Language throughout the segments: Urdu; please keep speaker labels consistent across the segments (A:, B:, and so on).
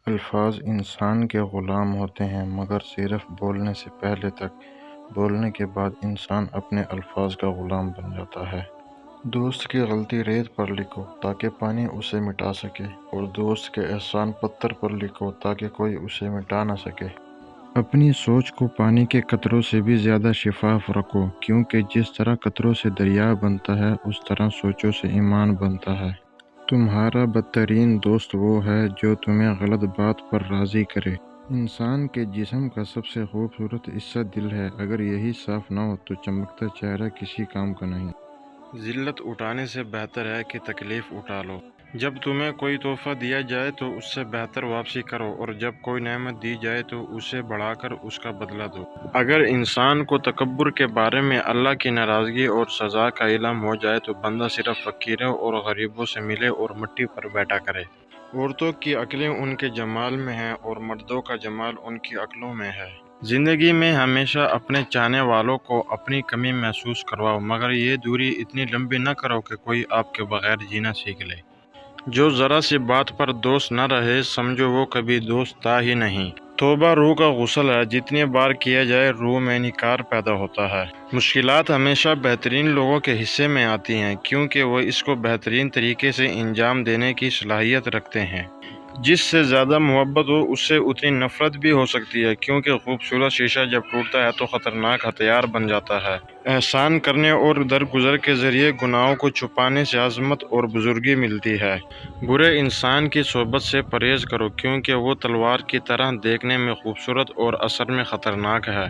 A: الفاظ انسان کے غلام ہوتے ہیں، مگر صرف بولنے سے پہلے تک۔ بولنے کے بعد انسان اپنے الفاظ کا غلام بن جاتا ہے۔ دوست کی غلطی ریت پر لکھو تاکہ پانی اسے مٹا سکے، اور دوست کے احسان پتھر پر لکھو تاکہ کوئی اسے مٹا نہ سکے۔ اپنی سوچ کو پانی کے قطروں سے بھی زیادہ شفاف رکھو، کیونکہ جس طرح قطروں سے دریا بنتا ہے، اس طرح سوچوں سے ایمان بنتا ہے۔ تمہارا بدترین دوست وہ ہے جو تمہیں غلط بات پر راضی کرے۔ انسان کے جسم کا سب سے خوبصورت حصہ دل ہے، اگر یہی صاف نہ ہو تو چمکتا چہرہ کسی کام کا نہیں۔
B: ذلت اٹھانے سے بہتر ہے کہ تکلیف اٹھا لو۔ جب تمہیں کوئی تحفہ دیا جائے تو اس سے بہتر واپسی کرو، اور جب کوئی نعمت دی جائے تو اسے بڑھا کر اس کا بدلہ دو۔ اگر انسان کو تکبر کے بارے میں اللہ کی ناراضگی اور سزا کا علم ہو جائے تو بندہ صرف فقیروں اور غریبوں سے ملے اور مٹی پر بیٹھا کرے۔ عورتوں کی عقلیں ان کے جمال میں ہیں اور مردوں کا جمال ان کی عقلوں میں ہے۔ زندگی میں ہمیشہ اپنے چاہنے والوں کو اپنی کمی محسوس کرواؤ، مگر یہ دوری اتنی لمبی نہ کرو کہ کوئی آپ کے بغیر جینا سیکھ لے۔ جو ذرا سی بات پر دوست نہ رہے، سمجھو وہ کبھی دوست تھا ہی نہیں۔ توبہ روح کا غسل ہے، جتنی بار کیا جائے روح میں نکھار پیدا ہوتا ہے۔ مشکلات ہمیشہ بہترین لوگوں کے حصے میں آتی ہیں، کیونکہ وہ اس کو بہترین طریقے سے انجام دینے کی صلاحیت رکھتے ہیں۔ جس سے زیادہ محبت ہو اس سے اتنی نفرت بھی ہو سکتی ہے، کیونکہ خوبصورت شیشہ جب ٹوٹتا ہے تو خطرناک ہتھیار بن جاتا ہے۔ احسان کرنے اور درگزر کے ذریعے گناہوں کو چھپانے سے عظمت اور بزرگی ملتی ہے۔ برے انسان کی صحبت سے پرہیز کرو، کیونکہ وہ تلوار کی طرح دیکھنے میں خوبصورت اور اثر میں خطرناک ہے۔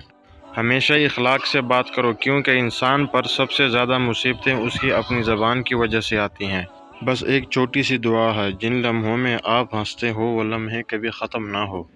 B: ہمیشہ اخلاق سے بات کرو، کیونکہ انسان پر سب سے زیادہ مصیبتیں اس کی اپنی زبان کی وجہ سے آتی ہیں۔ بس ایک چھوٹی سی دعا ہے، جن لمحوں میں آپ ہنستے ہو وہ لمحے کبھی ختم نہ ہو۔